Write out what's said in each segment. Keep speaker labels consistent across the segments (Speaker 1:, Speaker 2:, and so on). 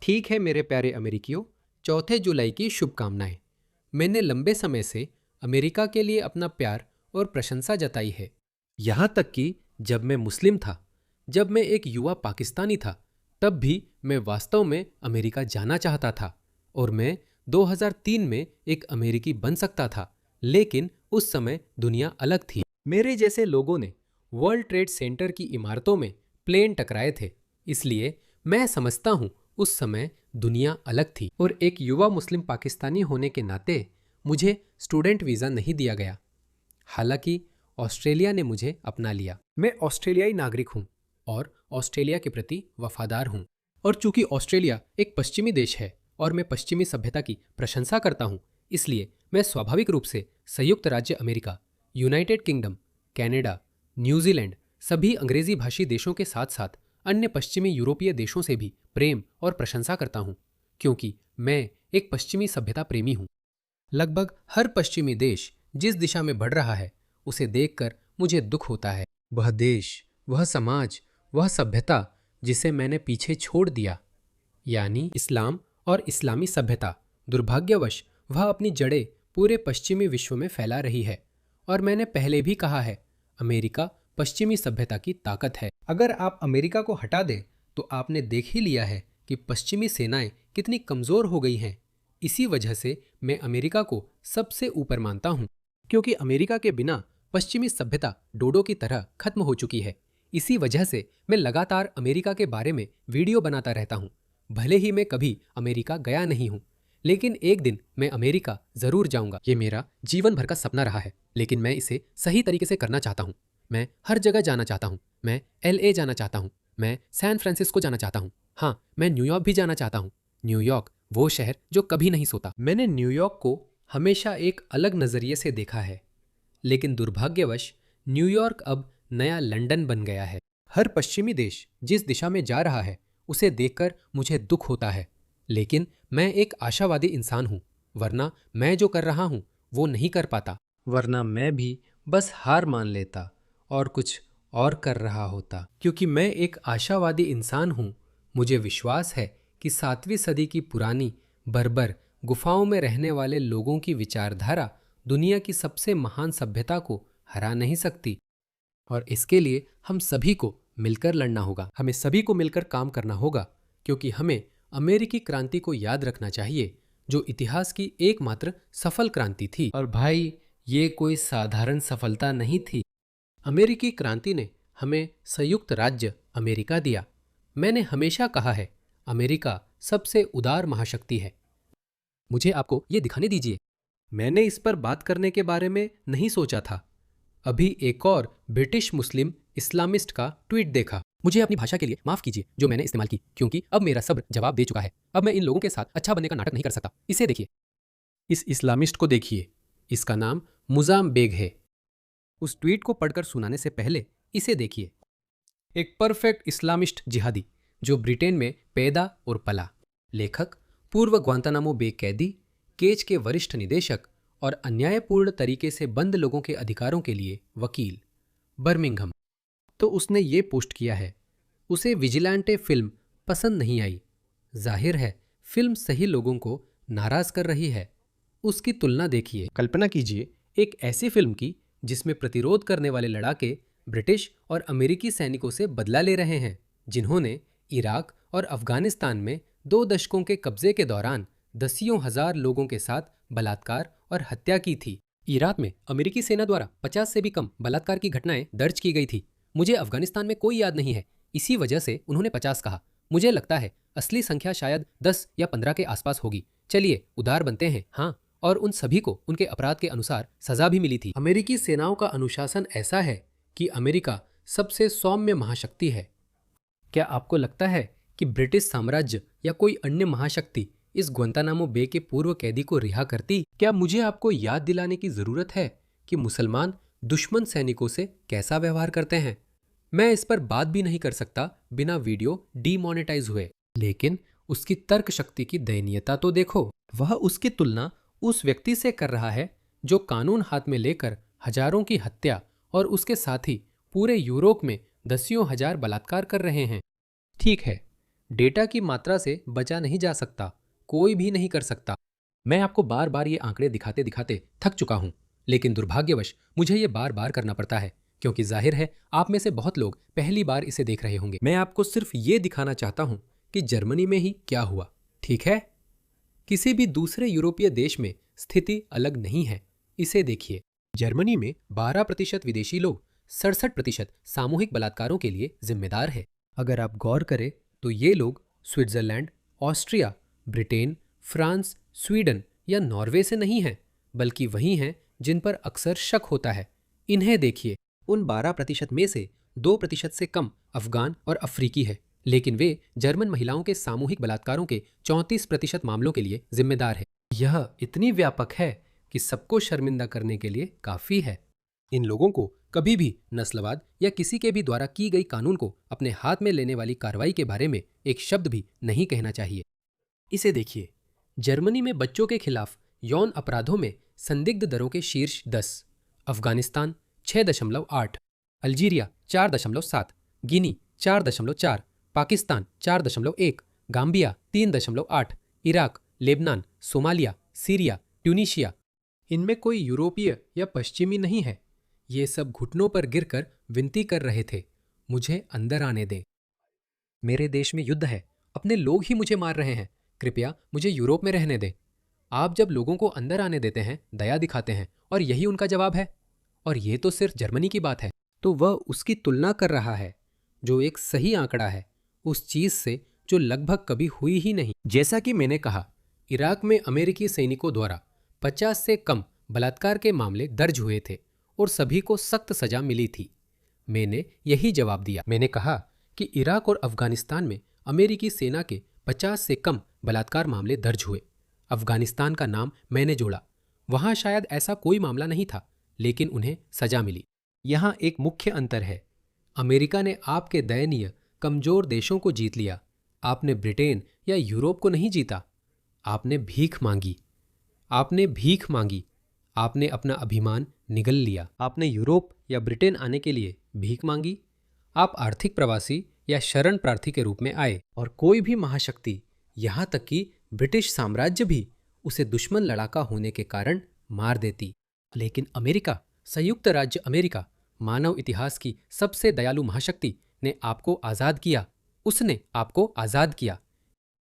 Speaker 1: ठीक है मेरे प्यारे अमेरिकियों, 4 जुलाई की शुभकामनाएं। मैंने लंबे समय से अमेरिका के लिए अपना प्यार और प्रशंसा जताई है। यहाँ तक कि जब मैं मुस्लिम था, जब मैं एक युवा पाकिस्तानी था, तब भी मैं वास्तव में अमेरिका जाना चाहता था और मैं 2003 में एक अमेरिकी बन सकता था। लेकिन उस समय दुनिया अलग थी। मेरे जैसे लोगों ने वर्ल्ड ट्रेड सेंटर की इमारतों में प्लेन टकराए थे। इसलिए मैं समझता हूँ उस समय दुनिया अलग थी और एक युवा मुस्लिम पाकिस्तानी होने के नाते मुझे स्टूडेंट वीज़ा नहीं दिया गया। हालांकि ऑस्ट्रेलिया ने मुझे अपना लिया। मैं ऑस्ट्रेलियाई नागरिक हूँ और ऑस्ट्रेलिया के प्रति वफादार हूँ। और चूंकि ऑस्ट्रेलिया एक पश्चिमी देश है और मैं पश्चिमी सभ्यता की प्रशंसा करता हूँ, इसलिए मैं स्वाभाविक रूप से संयुक्त राज्य America, United kingdom, Canada, New Zealand सभी अंग्रेजी भाषी देशों के साथ साथ अन्य पश्चिमी यूरोपीय देशों से भी प्रेम और प्रशंसा करता हूँ, क्योंकि मैं एक पश्चिमी सभ्यता प्रेमी हूँ। लगभग हर पश्चिमी देश जिस दिशा में बढ़ रहा है, उसे देखकर मुझे दुख होता है। वह देश, वह समाज, वह सभ्यता जिसे मैंने पीछे छोड़ दिया, यानी इस्लाम और इस्लामी सभ्यता, दुर्भाग्यवश वह अपनी जड़ें पूरे पश्चिमी विश्व में फैला रही है। और मैंने पहले भी कहा है, अमेरिका पश्चिमी सभ्यता की ताकत है। अगर आप अमेरिका को हटा दें तो आपने देख ही लिया है कि पश्चिमी सेनाएं कितनी कमज़ोर हो गई हैं। इसी वजह से मैं अमेरिका को सबसे ऊपर मानता हूँ, क्योंकि अमेरिका के बिना पश्चिमी सभ्यता डोडो की तरह खत्म हो चुकी है। इसी वजह से मैं लगातार अमेरिका के बारे में वीडियो बनाता रहता हूँ। भले ही मैं कभी अमेरिका गया नहीं हूँ, लेकिन एक दिन मैं अमेरिका ज़रूर जाऊँगा। ये मेरा जीवन भर का सपना रहा है, लेकिन मैं इसे सही तरीके से करना चाहता हूँ। मैं हर जगह जाना चाहता हूँ। मैं LA जाना चाहता हूँ। मैं सैन फ्रांसिस्को जाना चाहता हूँ। हाँ, मैं न्यूयॉर्क भी जाना चाहता हूँ। न्यूयॉर्क वो शहर जो कभी नहीं सोता। मैंने न्यूयॉर्क को हमेशा एक अलग नज़रिए से देखा है, लेकिन दुर्भाग्यवश न्यूयॉर्क अब नया लंदन बन गया है। हर पश्चिमी देश जिस दिशा में जा रहा है, उसे देखकर मुझे दुख होता है। लेकिन मैं एक आशावादी इंसान हूँ, वरना मैं जो कर रहा हूँ वो नहीं कर पाता। वरना मैं भी बस हार मान लेता और कुछ और कर रहा होता। क्योंकि मैं एक आशावादी इंसान हूँ, मुझे विश्वास है कि 7वीं सदी की पुरानी बर्बर गुफाओं में रहने वाले लोगों की विचारधारा दुनिया की सबसे महान सभ्यता को हरा नहीं सकती। और इसके लिए हम सभी को मिलकर लड़ना होगा। हमें सभी को मिलकर काम करना होगा, क्योंकि हमें अमेरिकी क्रांति को याद रखना चाहिए, जो इतिहास की एकमात्र सफल क्रांति थी। और भाई, ये कोई साधारण सफलता नहीं थी। अमेरिकी क्रांति ने हमें संयुक्त राज्य अमेरिका दिया। मैंने हमेशा कहा है, अमेरिका सबसे उदार महाशक्ति है। मुझे आपको ये दिखाने दीजिए। मैंने इस पर बात करने के बारे में नहीं सोचा था। अभी एक और ब्रिटिश मुस्लिम इस्लामिस्ट का ट्वीट देखा। मुझे अपनी भाषा के लिए माफ कीजिए जो मैंने इस्तेमाल की, क्योंकि अब मेरा सब्र जवाब दे चुका है। अब मैं इन लोगों के साथ अच्छा बनने का नाटक नहीं कर सकता। इसे देखिए, इस इस्लामिस्ट को देखिए। इसका नाम मुजाम बेग है। उस ट्वीट को पढ़कर सुनाने से पहले इसे देखिए। एक परफेक्ट इस्लामिस्ट जिहादी जो ब्रिटेन में पैदा और पला। लेखक, पूर्व ग्वांतानामो बे कैदी, केज के वरिष्ठ निदेशक और अन्यायपूर्ण तरीके से बंद लोगों के अधिकारों के लिए वकील, बर्मिंघम। तो उसने ये पोस्ट किया है, उसे विजिलेंटे फिल्म पसंद नहीं आई। जाहिर है फिल्म सही लोगों को नाराज कर रही है। उसकी तुलना देखिए। कल्पना कीजिए एक ऐसी फिल्म की जिसमें प्रतिरोध करने वाले लड़ाके ब्रिटिश और अमेरिकी सैनिकों से बदला ले रहे हैं, जिन्होंने इराक और अफगानिस्तान में 2 दशकों के कब्जे के दौरान दसियों हजार लोगों के साथ बलात्कार और हत्या की थी। इराक में अमेरिकी सेना द्वारा 50 से भी कम बलात्कार की घटनाएं दर्ज की गई थी। मुझे अफगानिस्तान में कोई याद नहीं है, इसी वजह से उन्होंने 50 कहा। मुझे लगता है असली संख्या शायद 10 या 15 के आसपास होगी। चलिए उदार बनते हैं। हाँ, और उन सभी को उनके अपराध के अनुसार सजा भी मिली थी। अमेरिकी सेनाओं का अनुशासन ऐसा है कि अमेरिका सबसे सौम्य महाशक्ति है। क्या आपको लगता है कि ब्रिटिश साम्राज्य या कोई अन्य महाशक्ति इस ग्वांतानामो बे के पूर्व कैदी को रिहा करती? क्या मुझे आपको याद दिलाने की जरूरत है कि मुसलमान दुश्मन सैनिकों से कैसा व्यवहार करते हैं? मैं इस पर बात भी नहीं कर सकता बिना वीडियो डीमोनेटाइज हुए। लेकिन उसकी तर्क शक्ति की दयनीयता तो देखो। वह उसकी तुलना उस व्यक्ति से कर रहा है जो कानून हाथ में लेकर हजारों की हत्या और उसके साथ ही पूरे यूरोप में दसियों हजार बलात्कार कर रहे हैं। ठीक है, डेटा की मात्रा से बचा नहीं जा सकता, कोई भी नहीं कर सकता। मैं आपको बार बार ये आंकड़े दिखाते दिखाते थक चुका हूं, लेकिन दुर्भाग्यवश मुझे ये बार बार करना पड़ता है, क्योंकि जाहिर है आप में से बहुत लोग पहली बार इसे देख रहे होंगे। मैं आपको सिर्फ ये दिखाना चाहता हूं कि जर्मनी में ही क्या हुआ, ठीक है? किसी भी दूसरे यूरोपीय देश में स्थिति अलग नहीं है। इसे देखिए, जर्मनी में 12% विदेशी लोग 67% सामूहिक बलात्कारों के लिए जिम्मेदार है। अगर आप गौर करें तो ये लोग Switzerland, Austria, Britain, France, Sweden या नॉर्वे से नहीं हैं, बल्कि वही हैं जिन पर अक्सर शक होता है। इन्हें देखिए, उन 12% में से 2% से कम अफगान और अफ्रीकी है, लेकिन वे जर्मन महिलाओं के सामूहिक बलात्कारों के 34% मामलों के लिए जिम्मेदार है। यह इतनी व्यापक है कि सबको शर्मिंदा करने के लिए काफी है। इन लोगों को कभी भी नस्लवाद या किसी के भी द्वारा की गई कानून को अपने हाथ में लेने वाली कार्रवाई के बारे में एक शब्द भी नहीं कहना चाहिए। इसे देखिए, जर्मनी में बच्चों के खिलाफ यौन अपराधों में संदिग्ध दरों के शीर्ष 10, अफगानिस्तान 6.8, अल्जीरिया 4.7, गिनी 4.4, Pakistan 4.1, Gambia 3.8, Iraq, Lebanon, Somalia, Syria, Tunisia. इनमें कोई यूरोपीय या पश्चिमी नहीं है। ये सब घुटनों पर गिरकर विनती कर रहे थे, मुझे अंदर आने दें। मेरे देश में युद्ध है, अपने लोग ही मुझे मार रहे हैं, कृपया मुझे यूरोप में रहने दें। आप जब लोगों को अंदर आने देते हैं, दया दिखाते हैं, और यही उनका जवाब है। और ये तो सिर्फ जर्मनी की बात है। तो वह उसकी तुलना कर रहा है, जो एक सही आंकड़ा है, उस चीज से जो लगभग कभी हुई ही नहीं। जैसा कि मैंने कहा, इराक में अमेरिकी सैनिकों द्वारा 50 से कम बलात्कार के मामले दर्ज हुए थे और सभी को सख्त सजा मिली थी। मैंने यही जवाब दिया। मैंने कहा कि इराक और अफगानिस्तान में अमेरिकी सेना के 50 से कम बलात्कार मामले दर्ज हुए। अफगानिस्तान का नाम मैंने जोड़ा। वहां शायद ऐसा कोई मामला नहीं था, लेकिन उन्हें सजा मिली। यहां एक मुख्य अंतर है। अमेरिका ने आपके दयनीय कमजोर देशों को जीत लिया। आपने ब्रिटेन या यूरोप को नहीं जीता। आपने भीख मांगी। आपने भीख मांगी। आपने अपना अभिमान निगल लिया। आपने यूरोप या ब्रिटेन आने के लिए भीख मांगी। आप आर्थिक प्रवासी या शरण प्रार्थी के रूप में आए, और कोई भी महाशक्ति, यहां तक कि ब्रिटिश साम्राज्य भी, उसे दुश्मन लड़ाका होने के कारण मार देती। लेकिन अमेरिका, संयुक्त राज्य अमेरिका, मानव इतिहास की सबसे दयालु महाशक्ति, ने आपको आजाद किया। उसने आपको आजाद किया।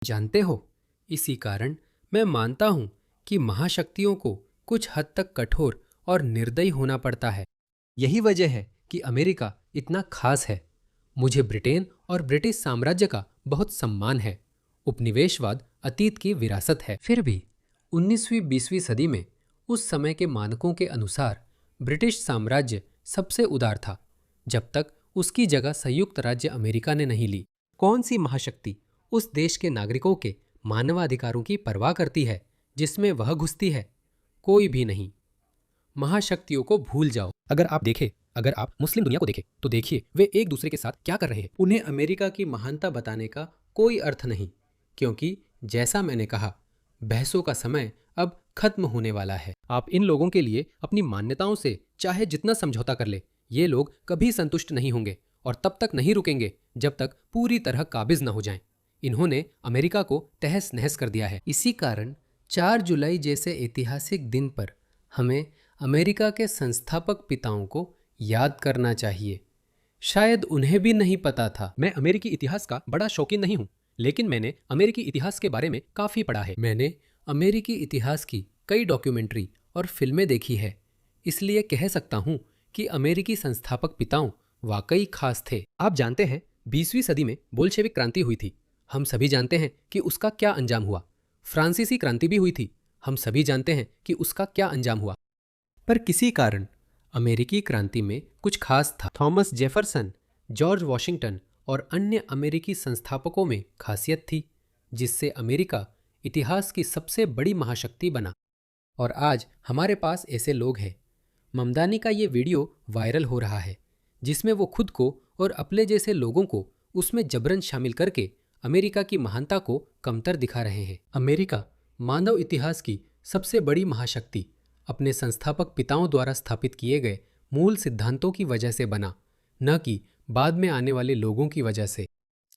Speaker 1: जानते हो, इसी कारण मैं मानता हूं कि महाशक्तियों को कुछ हद तक कठोर और निर्दयी होना पड़ता है। यही वजह है कि अमेरिका इतना खास है। मुझे ब्रिटेन और ब्रिटिश साम्राज्य का बहुत सम्मान है। उपनिवेशवाद अतीत की विरासत है। फिर भी 19वीं-20वीं सदी में उस समय के मानकों के अनुसार ब्रिटिश साम्राज्य सबसे उदार था, जब तक उसकी जगह संयुक्त राज्य अमेरिका ने नहीं ली। कौन सी महाशक्ति उस देश के नागरिकों के मानवाधिकारों की परवाह करती है जिसमें वह घुसती है? कोई भी नहीं। महाशक्तियों को भूल जाओ। अगर आप मुस्लिम दुनिया को देखें तो देखिए वे एक दूसरे के साथ क्या कर रहे हैं। उन्हें अमेरिका की महानता बताने का कोई अर्थ नहीं, क्योंकि जैसा मैंने कहा, बहसों का समय अब खत्म होने वाला है। आप इन लोगों के लिए अपनी मान्यताओं से चाहे जितना समझौता कर ले, ये लोग कभी संतुष्ट नहीं होंगे और तब तक नहीं रुकेंगे जब तक पूरी तरह काबिज न हो जाएं। इन्होंने अमेरिका को तहस नहस कर दिया है। इसी कारण 4 जुलाई जैसे ऐतिहासिक दिन पर हमें अमेरिका के संस्थापक पिताओं को याद करना चाहिए। शायद उन्हें भी नहीं पता था। मैं अमेरिकी इतिहास का बड़ा शौकीन नहीं हूं, लेकिन मैंने अमेरिकी इतिहास के बारे में काफी पढ़ा है। मैंने अमेरिकी इतिहास की कई डॉक्यूमेंट्री और फिल्में देखी है, इसलिए कह सकता हूं कि अमेरिकी संस्थापक पिताओं वाकई खास थे। आप जानते हैं, 20वीं सदी में बोल्शेविक क्रांति हुई थी। हम सभी जानते हैं कि उसका क्या अंजाम हुआ। फ्रांसीसी क्रांति भी हुई थी। हम सभी जानते हैं कि उसका क्या अंजाम हुआ। पर किसी कारण अमेरिकी क्रांति में कुछ खास था। थॉमस जेफरसन, जॉर्ज वॉशिंगटन और अन्य अमेरिकी संस्थापकों में खासियत थी, जिससे अमेरिका इतिहास की सबसे बड़ी महाशक्ति बना। और आज हमारे पास ऐसे लोग हैं। ममदानी का ये वीडियो वायरल हो रहा है, जिसमें वो खुद को और अपने जैसे लोगों को उसमें जबरन शामिल करके अमेरिका की महानता को कमतर दिखा रहे हैं। अमेरिका मानव इतिहास की सबसे बड़ी महाशक्ति अपने संस्थापक पिताओं द्वारा स्थापित किए गए मूल सिद्धांतों की वजह से बना, न कि बाद में आने वाले लोगों की वजह से।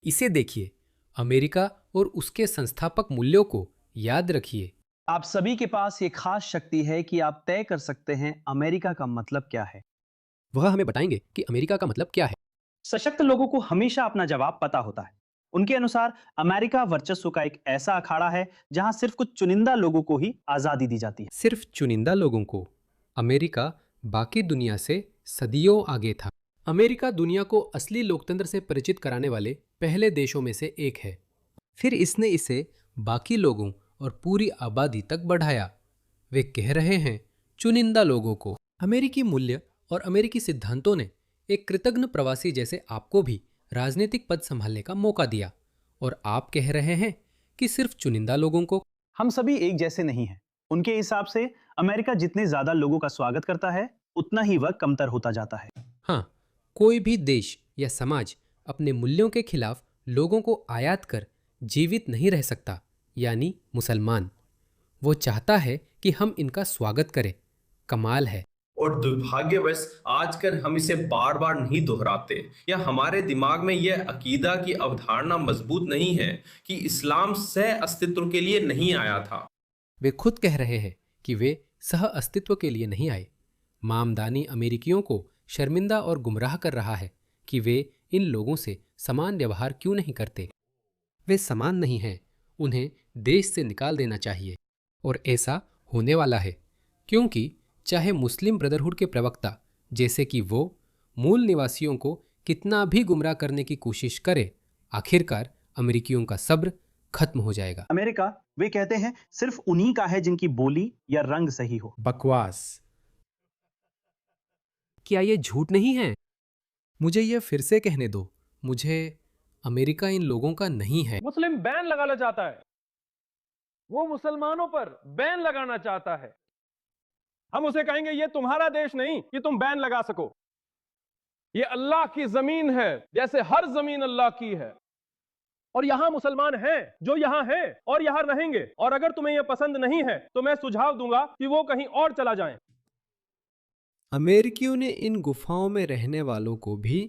Speaker 1: इसे देखिए, अमेरिका और उसके संस्थापक मूल्यों को याद रखिए।
Speaker 2: आप सभी के पास ये खास शक्ति है कि आप तय कर सकते हैं अमेरिका का मतलब क्या है।
Speaker 1: वह हमें बताएंगे कि अमेरिका का मतलब क्या है।
Speaker 2: सशक्त लोगों को हमेशा अपना जवाब पता होता है। उनके अनुसार अमेरिका वर्चस्व का एक ऐसा अखाड़ा है जहां सिर्फ कुछ चुनिंदा लोगों को ही आजादी दी जाती है।
Speaker 1: सिर्फ चुनिंदा लोगों को। अमेरिका बाकी दुनिया से सदियों आगे था। अमेरिका दुनिया को असली लोकतंत्र से परिचित कराने वाले पहले देशों में से एक है। फिर इसने इसे बाकी लोगों और पूरी आबादी तक बढ़ाया। वे कह रहे हैं चुनिंदा लोगों को। अमेरिकी मूल्य और अमेरिकी सिद्धांतों ने एक कृतज्ञ प्रवासी जैसे आपको भी राजनीतिक पद संभालने का मौका दिया, और आप कह रहे हैं कि सिर्फ चुनिंदा लोगों को।
Speaker 2: हम सभी एक जैसे नहीं हैं। उनके हिसाब से अमेरिका जितने ज्यादा लोगों का स्वागत करता है उतना ही वह कमतर होता जाता है।
Speaker 1: हाँ, कोई भी देश या समाज अपने मूल्यों के खिलाफ लोगों को आयात कर जीवित नहीं रह सकता, यानी मुसलमान। वो चाहता है कि हम इनका स्वागत करें। कमाल है।
Speaker 3: और दुर्भाग्यवश आजकल हम इसे बार बार नहीं दोहराते, या हमारे दिमाग में यह अकीदा की अवधारणा मजबूत नहीं है कि इस्लाम सह अस्तित्व के लिए नहीं आया था।
Speaker 1: वे खुद कह रहे हैं कि वे सह अस्तित्व के लिए नहीं आए। मामदानी अमेरिकियों को शर्मिंदा और गुमराह कर रहा है कि वे इन लोगों से समान व्यवहार क्यों नहीं करते। वे समान नहीं हैं, उन्हें देश से निकाल देना चाहिए। और ऐसा होने वाला है, क्योंकि चाहे मुस्लिम ब्रदरहुड के प्रवक्ता जैसे कि वो मूल निवासियों को कितना भी गुमराह करने की कोशिश करे, आखिरकार अमेरिकियों का सब्र खत्म हो जाएगा।
Speaker 2: अमेरिका, वे कहते हैं, सिर्फ उन्हीं का है जिनकी बोली या रंग सही हो।
Speaker 1: बकवास। क्या ये झूठ नहीं है? मुझे यह फिर से कहने दो। मुझे अमेरिका इन लोगों का नहीं है।
Speaker 4: मुस्लिम बैन लगाना चाहता है, वो मुसलमानों पर बैन लगाना चाहता है। हम उसे कहेंगे ये तुम्हारा देश नहीं कि तुम बैन लगा सको। ये अल्लाह की जमीन है, जैसे हर जमीन अल्लाह की है। और यहां मुसलमान हैं जो यहां हैं और यहां रहेंगे। और अगर तुम्हें यह पसंद नहीं है तो मैं सुझाव दूंगा कि वो कहीं और चला जाएं।
Speaker 1: अमेरिकियों ने इन गुफाओं में रहने वालों को भी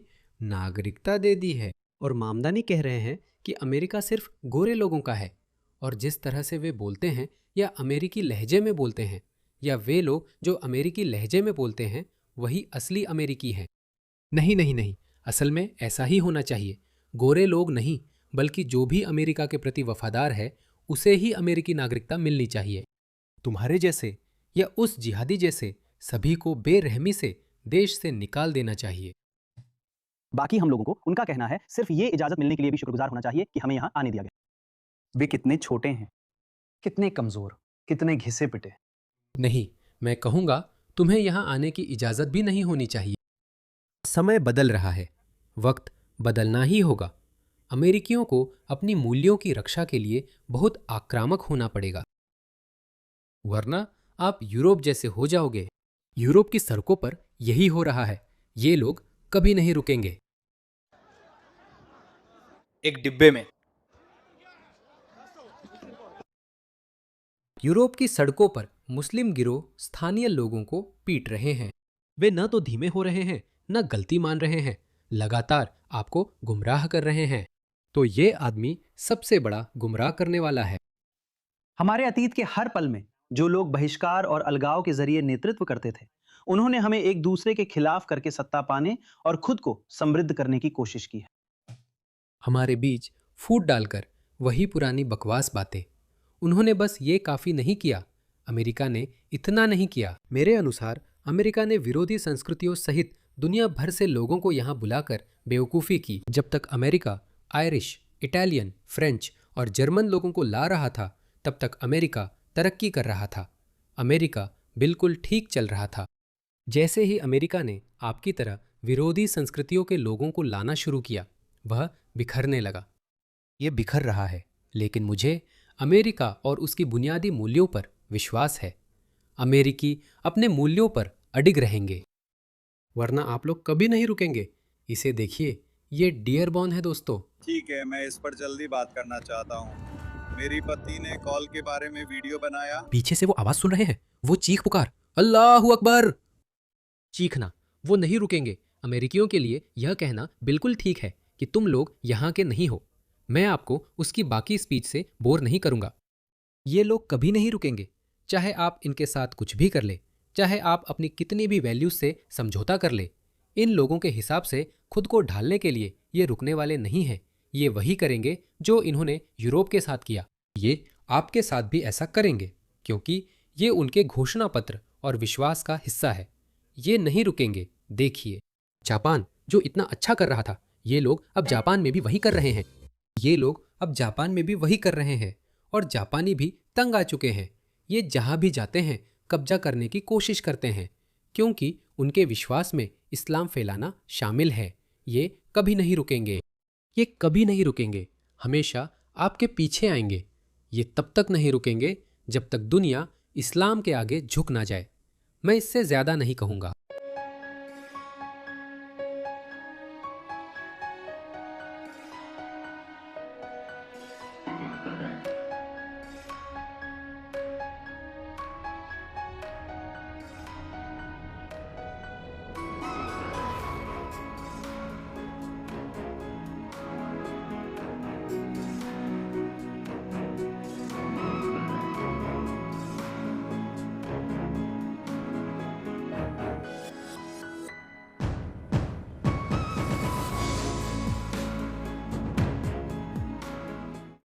Speaker 1: नागरिकता दे दी है। और मामदानी कह रहे हैं कि अमेरिका सिर्फ गोरे लोगों का है। और जिस तरह से वे बोलते हैं या अमेरिकी लहजे में बोलते हैं, या वे लोग जो अमेरिकी लहजे में बोलते हैं, वही असली अमेरिकी हैं। नहीं नहीं नहीं, असल में ऐसा ही होना चाहिए। गोरे लोग नहीं, बल्कि जो भी अमेरिका के प्रति वफादार है उसे ही अमेरिकी नागरिकता मिलनी चाहिए। तुम्हारे जैसे या उस जिहादी जैसे सभी को बेरहमी से देश से निकाल देना चाहिए।
Speaker 2: बाकी हम लोगों को उनका कहना है सिर्फ ये इजाजत मिलने के लिए भी शुक्रगुजार होना चाहिए कि हमें यहां आने दिया गया। वे कितने छोटे हैं, कितने कमजोर, कितने घिसे पिटे।
Speaker 1: नहीं, मैं कहूंगा तुम्हें यहां आने की इजाजत भी नहीं होनी चाहिए। समय बदल रहा है, वक्त बदलना ही होगा। अमेरिकियों को अपनी मूल्यों की रक्षा के लिए बहुत आक्रामक होना पड़ेगा, वरना आप यूरोप जैसे हो जाओगे। यूरोप की सड़कों पर यही हो रहा है। ये लोग कभी नहीं रुकेंगे।
Speaker 5: एक डिब्बे में
Speaker 1: यूरोप की सड़कों पर मुस्लिम गिरोह स्थानीय लोगों को पीट रहे हैं। वे न तो धीमे हो रहे हैं, न गलती मान रहे हैं, लगातार आपको गुमराह कर रहे हैं। तो ये आदमी सबसे बड़ा गुमराह करने वाला है।
Speaker 2: हमारे अतीत के हर पल में जो लोग बहिष्कार और अलगाव के जरिए नेतृत्व करते थे, उन्होंने हमें एक दूसरे के खिलाफ करके सत्ता पाने और खुद को समृद्ध करने की कोशिश की है।
Speaker 1: हमारे बीच फूट डालकर वही पुरानी बकवास बातें। उन्होंने बस ये काफी नहीं किया, अमेरिका ने इतना नहीं किया। मेरे अनुसार अमेरिका ने विरोधी संस्कृतियों सहित दुनिया भर से लोगों को यहाँ बुलाकर बेवकूफ़ी की। जब तक अमेरिका आयरिश, इटालियन, फ्रेंच और जर्मन लोगों को ला रहा था, तब तक अमेरिका तरक्की कर रहा था। अमेरिका बिल्कुल ठीक चल रहा था। जैसे ही अमेरिका ने आपकी तरह विरोधी संस्कृतियों के लोगों को लाना शुरू किया, वह बिखरने लगा। ये बिखर रहा है, लेकिन मुझे अमेरिका और उसकी बुनियादी मूल्यों पर विश्वास है। अमेरिकी अपने मूल्यों पर अडिग रहेंगे, वरना आप लोग कभी नहीं रुकेंगे। इसे देखिए, ये डियरबॉर्न है दोस्तों।
Speaker 6: ठीक है, मैं इस पर जल्दी बात करना चाहता हूँ। मेरी पत्नी ने कॉल के बारे में वीडियो बनाया।
Speaker 1: पीछे से वो आवाज सुन रहे हैं, वो चीख पुकार, अल्लाहू अकबर। चीखना, वो नहीं रुकेंगे। अमेरिकियों के लिए यह कहना बिल्कुल ठीक है कि तुम लोग यहाँ के नहीं हो। मैं आपको उसकी बाकी स्पीच से बोर नहीं करूंगा। ये लोग कभी नहीं रुकेंगे, चाहे आप इनके साथ कुछ भी कर ले, चाहे आप अपनी कितनी भी वैल्यूज से समझौता कर ले। इन लोगों के हिसाब से खुद को ढालने के लिए ये रुकने वाले नहीं हैं। ये वही करेंगे जो इन्होंने यूरोप के साथ किया। ये आपके साथ भी ऐसा करेंगे, क्योंकि ये उनके घोषणा पत्र और विश्वास का हिस्सा है। ये नहीं रुकेंगे। देखिए, जापान जो इतना अच्छा कर रहा था, ये लोग अब जापान में भी वही कर रहे हैं। ये लोग अब जापान में भी वही कर रहे हैं और जापानी भी तंग आ चुके हैं। ये जहां भी जाते हैं कब्जा करने की कोशिश करते हैं, क्योंकि उनके विश्वास में इस्लाम फैलाना शामिल है। ये कभी नहीं रुकेंगे। ये कभी नहीं रुकेंगे, हमेशा आपके पीछे आएंगे। ये तब तक नहीं रुकेंगे जब तक दुनिया इस्लाम के आगे झुक ना जाए। मैं इससे ज़्यादा नहीं कहूँगा।